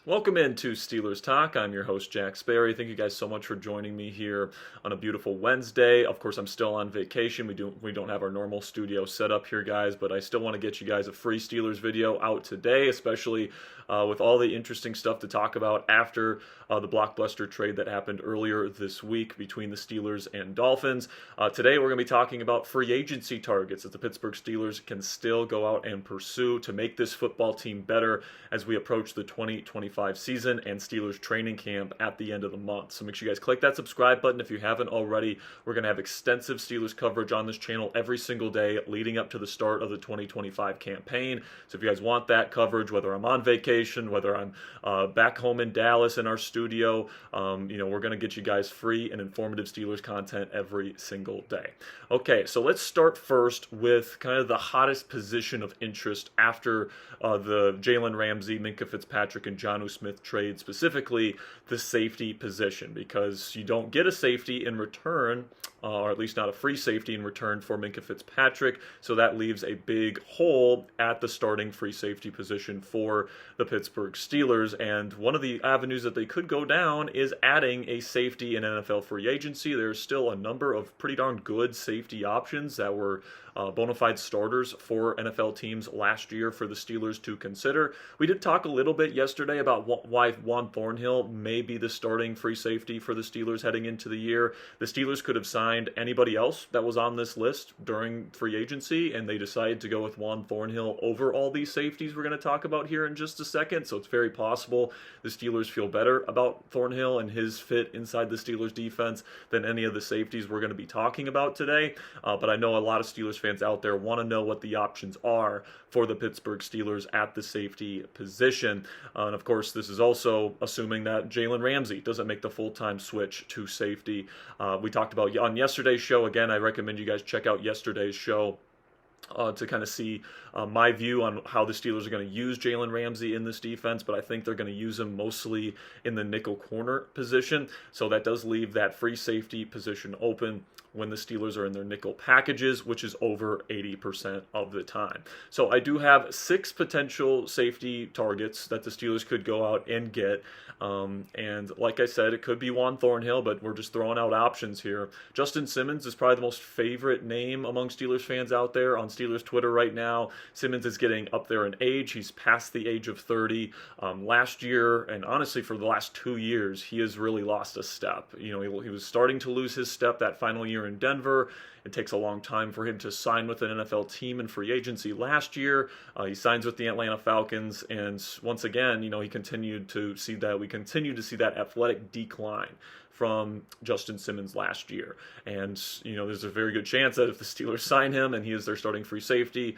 Welcome into Steelers Talk. I'm your host, Jack Sperry. Thank you guys so much for joining me here on a beautiful Wednesday. Of course, I'm still on vacation. We don't have our normal studio set up here, guys, but I still want to get you guys a free Steelers video out today, especially with all the interesting stuff to talk about after the blockbuster trade that happened earlier this week between the Steelers and Dolphins. Today, we're going to be talking about free agency targets that the Pittsburgh Steelers can still go out and pursue to make this football team better as we approach the 2025 season and Steelers training camp at the end of the month. So make sure you guys click that subscribe button if you haven't already. We're going to have extensive Steelers coverage on this channel every single day leading up to the start of the 2025 campaign. So if you guys want that coverage, whether I'm on vacation, whether I'm back home in Dallas in our studio, we're going to get you guys free and informative Steelers content every single day. Okay, so let's start first with kind of the hottest position of interest after the Jalen Ramsey, Minkah Fitzpatrick, and Jonnu Smith trade, specifically the safety position, because you don't get a safety in return, or at least not a free safety in return for Minkah Fitzpatrick, so that leaves a big hole at the starting free safety position for the Pittsburgh Steelers, and one of the avenues that they could go down is adding a safety in NFL free agency. There's still a number of pretty darn good safety options that were bona fide starters for NFL teams last year for the Steelers to consider. We did talk a little bit yesterday about why Juan Thornhill may be the starting free safety for the Steelers heading into the year. The Steelers could have signed anybody else that was on this list during free agency, and they decided to go with Juan Thornhill over all these safeties we're going to talk about here in just a second. So it's very possible the Steelers feel better about Thornhill and his fit inside the Steelers defense than any of the safeties we're going to be talking about today. But I know a lot of Steelers fans out there want to know what the options are for the Pittsburgh Steelers at the safety position. And of course, this is also assuming that Jalen Ramsey doesn't make the full-time switch to safety. We talked about on yesterday's show. Again, I recommend you guys check out yesterday's show to kind of see my view on how the Steelers are going to use Jalen Ramsey in this defense, but I think they're going to use him mostly in the nickel corner position. So that does leave that free safety position open when the Steelers are in their nickel packages, which is over 80% of the time. So I do have 6 potential safety targets that the Steelers could go out and get. And like I said, it could be Juan Thornhill, but we're just throwing out options here. Justin Simmons is probably the most favorite name among Steelers fans out there on Steelers Twitter right now. Simmons is getting up there in age. He's past the age of 30. Last year, and honestly for the last 2 years, he has really lost a step. He was starting to lose his step that final year in Denver. It takes a long time for him to sign with an NFL team in free agency last year. He signs with the Atlanta Falcons, and once again, he continued to see that. We continue to see that athletic decline from Justin Simmons last year. And, there's a very good chance that if the Steelers sign him and he is their starting free safety,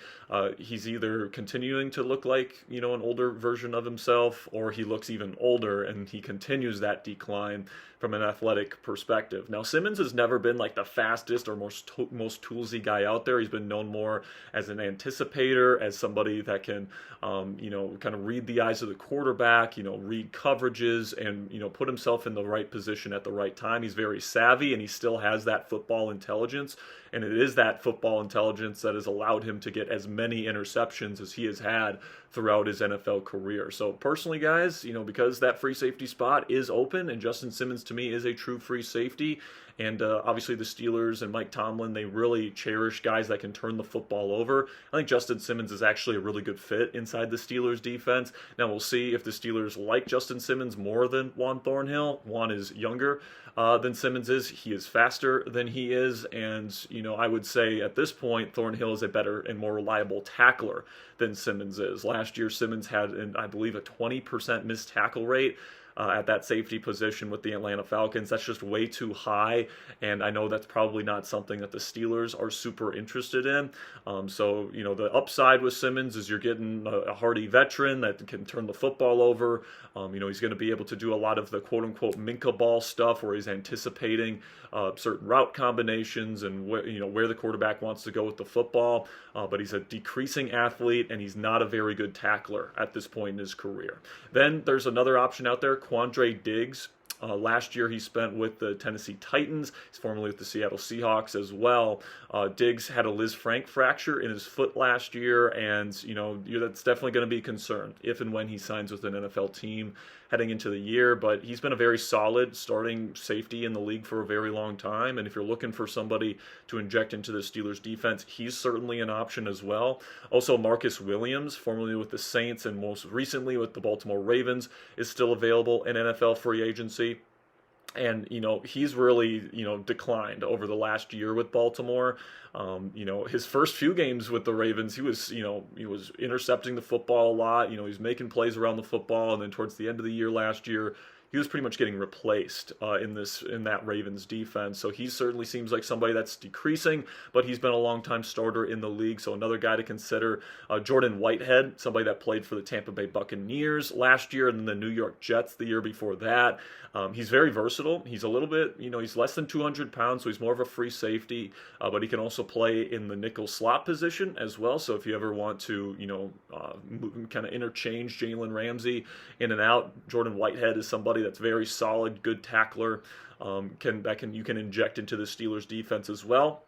he's either continuing to look like, an older version of himself, or he looks even older and he continues that decline from an athletic perspective. Now, Simmons has never been like the fastest or most toolsy guy out there. He's been known more as an anticipator, as somebody that can, kind of read the eyes of the quarterback, read coverages and, put himself in the right position at the right time. He's very savvy and he still has that football intelligence. And it is that football intelligence that has allowed him to get as many interceptions as he has had throughout his NFL career. So personally, guys, because that free safety spot is open and Justin Simmons to me is a true free safety, and obviously the Steelers and Mike Tomlin, they really cherish guys that can turn the football over. I think Justin Simmons is actually a really good fit inside the Steelers defense. Now we'll see if the Steelers like Justin Simmons more than Juan Thornhill. Juan is younger than Simmons is. He is faster than he is, and I would say at this point Thornhill is a better and more reliable tackler than Simmons is. Last year Simmons had, I believe, a 20% missed tackle rate at that safety position with the Atlanta Falcons. That's just way too high, and I know that's probably not something that the Steelers are super interested in. So, the upside with Simmons is you're getting a hardy veteran that can turn the football over. He's going to be able to do a lot of the quote-unquote Minkah ball stuff where he's anticipating certain route combinations and where the quarterback wants to go with the football. But he's a decreasing athlete, and he's not a very good tackler at this point in his career. Then there's another option out there, Quandre Diggs. Last year he spent with the Tennessee Titans. He's formerly with the Seattle Seahawks as well. Diggs had a Liz Frank fracture in his foot last year, and that's definitely going to be a concern if and when he signs with an NFL team heading into the year. But he's been a very solid starting safety in the league for a very long time, and if you're looking for somebody to inject into the Steelers defense, he's certainly an option as well. Also, Marcus Williams, formerly with the Saints and most recently with the Baltimore Ravens, is still available in NFL free agency. And, he's really, declined over the last year with Baltimore. His first few games with the Ravens, he was intercepting the football a lot. He was making plays around the football. And then towards the end of the year last year, he was pretty much getting replaced in that Ravens defense. So he certainly seems like somebody that's decreasing, but he's been a long-time starter in the league. So another guy to consider. Jordan Whitehead, somebody that played for the Tampa Bay Buccaneers last year and then the New York Jets the year before that. He's very versatile. He's a little bit, he's less than 200 pounds, so he's more of a free safety, but he can also play in the nickel slot position as well. So if you ever want to, kind of interchange Jalen Ramsey in and out, Jordan Whitehead is somebody that's very solid, good tackler, you can inject into the Steelers defense as well.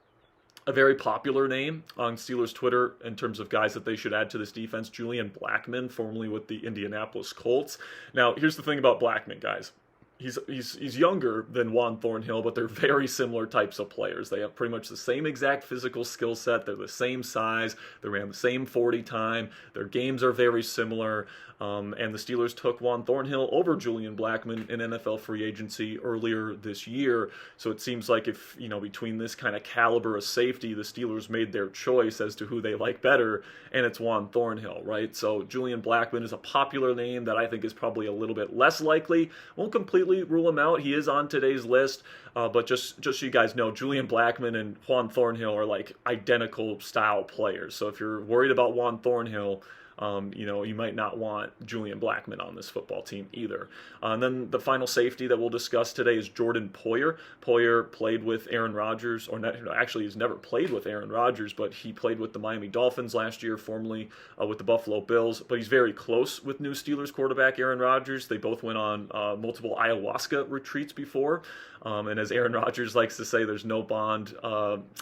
A very popular name on Steelers Twitter in terms of guys that they should add to this defense, Julian Blackmon, formerly with the Indianapolis Colts. Now, here's the thing about Blackmon, guys. He's younger than Juan Thornhill, but they're very similar types of players. They have pretty much the same exact physical skill set. They're the same size. They ran the same 40 time. Their games are very similar. And the Steelers took Juan Thornhill over Julian Blackmon in NFL free agency earlier this year. So it seems like if, between this kind of caliber of safety, the Steelers made their choice as to who they like better, and it's Juan Thornhill, right? So Julian Blackmon is a popular name that I think is probably a little bit less likely. Won't completely rule him out. He is on today's list, but just so you guys know, Julian Blackmon and Juan Thornhill are like identical style players. So if you're worried about Juan Thornhill, you might not want Julian Blackmon on this football team either. And then the final safety that we'll discuss today is Jordan Poyer. Poyer played with Aaron Rodgers, actually he's never played with Aaron Rodgers, but he played with the Miami Dolphins last year, formerly with the Buffalo Bills. But he's very close with new Steelers quarterback Aaron Rodgers. They both went on multiple ayahuasca retreats before. And as Aaron Rodgers likes to say, there's no bond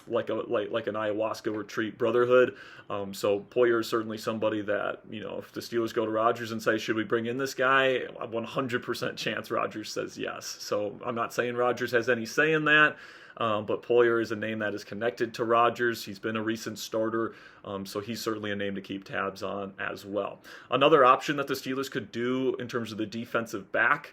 like an ayahuasca retreat brotherhood. So Poyer is certainly somebody that, if the Steelers go to Rodgers and say, should we bring in this guy? 100% chance Rodgers says yes. So I'm not saying Rodgers has any say in that. But Poyer is a name that is connected to Rodgers. He's been a recent starter, so he's certainly a name to keep tabs on as well. Another option that the Steelers could do in terms of the defensive back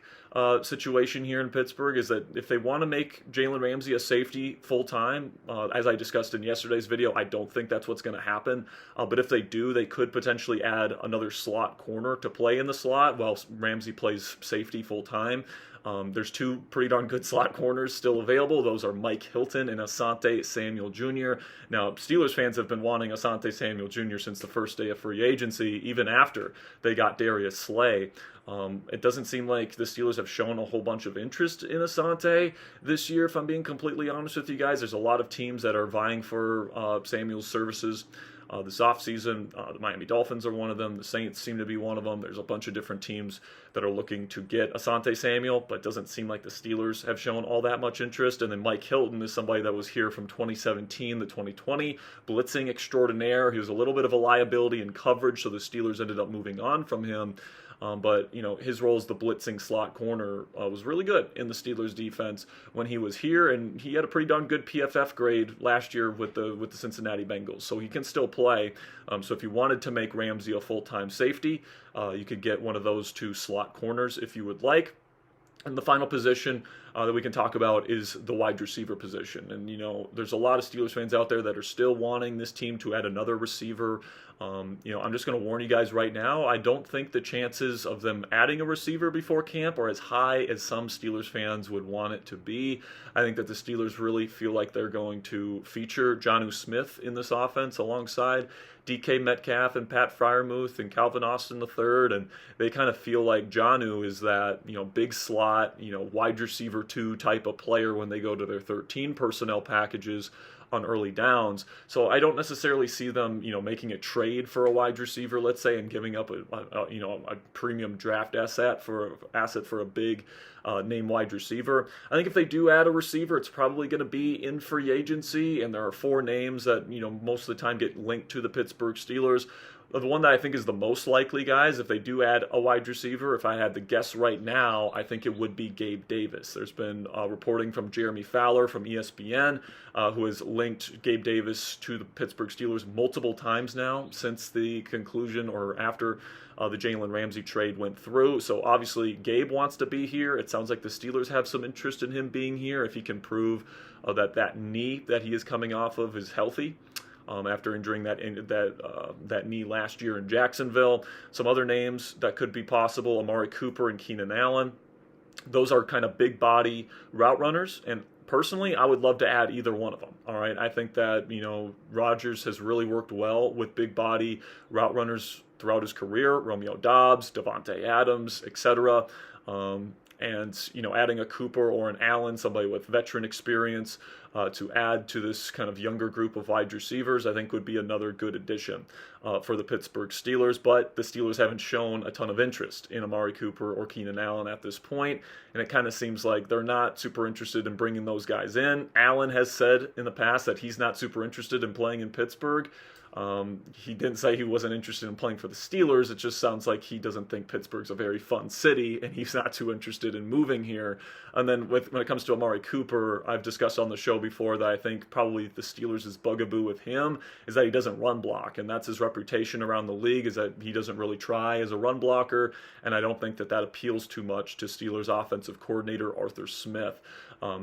situation here in Pittsburgh is that if they want to make Jalen Ramsey a safety full-time, as I discussed in yesterday's video, I don't think that's what's going to happen. But if they do, they could potentially add another slot corner to play in the slot while Ramsey plays safety full-time. There's two pretty darn good slot corners still available. Those are Mike Hilton and Asante Samuel Jr. Now, Steelers fans have been wanting Asante Samuel Jr. since the first day of free agency, even after they got Darius Slay. It doesn't seem like the Steelers have shown a whole bunch of interest in Asante this year, if I'm being completely honest with you guys. There's a lot of teams that are vying for Samuel's services this offseason. The Miami Dolphins are one of them. The Saints seem to be one of them. There's a bunch of different teams that are looking to get Asante Samuel, but it doesn't seem like the Steelers have shown all that much interest. And then Mike Hilton is somebody that was here from 2017 to 2020, blitzing extraordinaire. He was a little bit of a liability in coverage, so the Steelers ended up moving on from him. But his role as the blitzing slot corner was really good in the Steelers defense when he was here, and he had a pretty darn good PFF grade last year with the Cincinnati Bengals, so he can still play. So if you wanted to make Ramsey a full-time safety, you could get one of those two slot corners if you would like. And the final position that we can talk about is the wide receiver position. And, there's a lot of Steelers fans out there that are still wanting this team to add another receiver. I'm just going to warn you guys right now, I don't think the chances of them adding a receiver before camp are as high as some Steelers fans would want it to be. I think that the Steelers really feel like they're going to feature Jonnu Smith in this offense alongside DK Metcalf and Pat Freiermuth and Calvin Austin III, and they kind of feel like Jonnu is that, big slot, wide receiver 2 type of player when they go to their 13 personnel packages on early downs. So I don't necessarily see them, making a trade for a wide receiver, let's say, and giving up a premium draft asset for a big name wide receiver. I think if they do add a receiver, it's probably going to be in free agency, and there are 4 names that most of the time get linked to the Pittsburgh Steelers. The one that I think is the most likely, guys, if they do add a wide receiver, if I had to guess right now, I think it would be Gabe Davis. There's been reporting from Jeremy Fowler from ESPN, who has linked Gabe Davis to the Pittsburgh Steelers multiple times now since the conclusion or after the Jalen Ramsey trade went through. So obviously Gabe wants to be here. It sounds like the Steelers have some interest in him being here if he can prove that knee that he is coming off of is healthy. After injuring that knee last year in Jacksonville. Some other names that could be possible: Amari Cooper and Keenan Allen. Those are kind of big body route runners, and personally, I would love to add either one of them. All right, I think that Rodgers has really worked well with big body route runners throughout his career: Romeo Doubs, Devontae Adams, etc. And adding a Cooper or an Allen, somebody with veteran experience, to add to this kind of younger group of wide receivers, I think would be another good addition for the Pittsburgh Steelers. But the Steelers haven't shown a ton of interest in Amari Cooper or Keenan Allen at this point, and it kind of seems like they're not super interested in bringing those guys in. Allen has said in the past that he's not super interested in playing in Pittsburgh. He didn't say he wasn't interested in playing for the Steelers. It just sounds like he doesn't think Pittsburgh's a very fun city, and he's not too interested in moving here. And then when it comes to Amari Cooper, I've discussed on the show before that I think probably the Steelers' bugaboo with him is that he doesn't run block, and that's his reputation around the league, is that he doesn't really try as a run blocker, and I don't think that appeals too much to Steelers offensive coordinator Arthur Smith.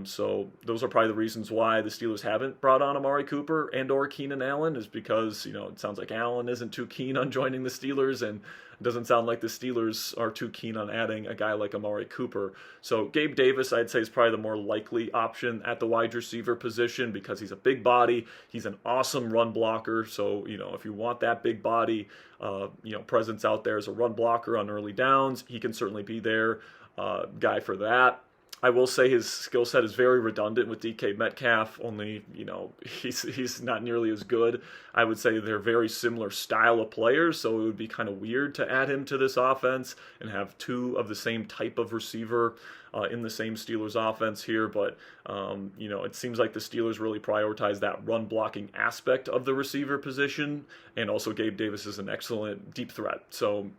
So those are probably the reasons why the Steelers haven't brought on Amari Cooper and or Keenan Allen, is because it sounds like Allen isn't too keen on joining the Steelers, and it doesn't sound like the Steelers are too keen on adding a guy like Amari Cooper. So Gabe Davis, I'd say, is probably the more likely option at the wide receiver position, because he's a big body, he's an awesome run blocker. So if you want that big body presence out there as a run blocker on early downs, he can certainly be there guy for that. I will say his skill set is very redundant with DK Metcalf, only, he's not nearly as good. I would say they're very similar style of players, so it would be kind of weird to add him to this offense and have 2 of the same type of receiver in the same Steelers offense here. But, it seems like the Steelers really prioritize that run blocking aspect of the receiver position, and also Gabe Davis is an excellent deep threat. So,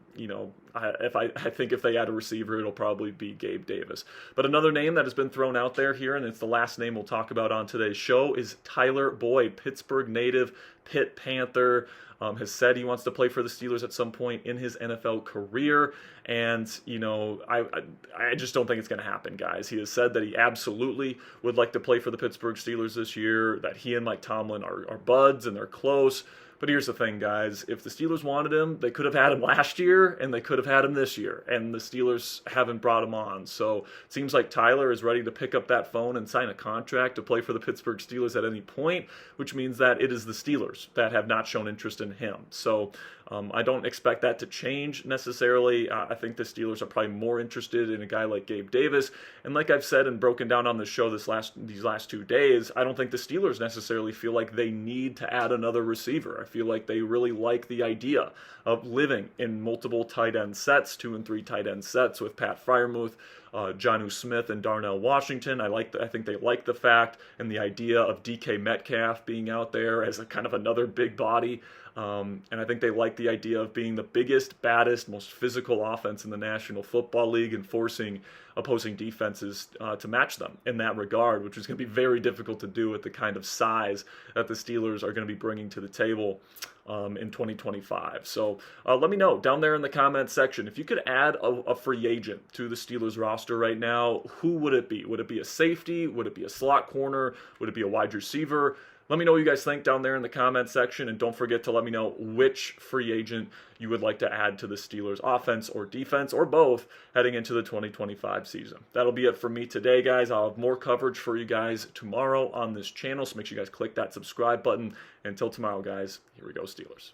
I think if they add a receiver, it'll probably be Gabe Davis. But another name that has been thrown out there here, and it's the last name we'll talk about on today's show, is Tyler Boyd, Pittsburgh native, Pitt Panther. Has said he wants to play for the Steelers at some point in his NFL career. And, I just don't think it's going to happen, guys. He has said that he absolutely would like to play for the Pittsburgh Steelers this year, that he and Mike Tomlin are buds and they're close. But here's the thing, guys. If the Steelers wanted him, they could have had him last year, and they could have had him this year, and the Steelers haven't brought him on. So it seems like Tyler is ready to pick up that phone and sign a contract to play for the Pittsburgh Steelers at any point, which means that it is the Steelers that have not shown interest in him. So I don't expect that to change necessarily. I think the Steelers are probably more interested in a guy like Gabe Davis. And like I've said and broken down on the show these last 2 days, I don't think the Steelers necessarily feel like they need to add another receiver. I feel like they really like the idea of living in multiple tight end sets, 2 and 3 tight end sets with Pat Freiermuth, Jonnu Smith, and Darnell Washington. I think they like the fact and the idea of DK Metcalf being out there as a kind of another big body. And I think they like the idea of being the biggest, baddest, most physical offense in the National Football League and forcing opposing defenses to match them in that regard, which is going to be very difficult to do with the kind of size that the Steelers are going to be bringing to the table in 2025. So let me know down there in the comments section, if you could add a free agent to the Steelers roster right now, who would it be? Would it be a safety? Would it be a slot corner? Would it be a wide receiver? Let me know what you guys think down there in the comments section, and don't forget to let me know which free agent you would like to add to the Steelers offense or defense, or both, heading into the 2025 season. That'll be it for me today, guys. I'll have more coverage for you guys tomorrow on this channel, so make sure you guys click that subscribe button. Until tomorrow, guys, here we go, Steelers.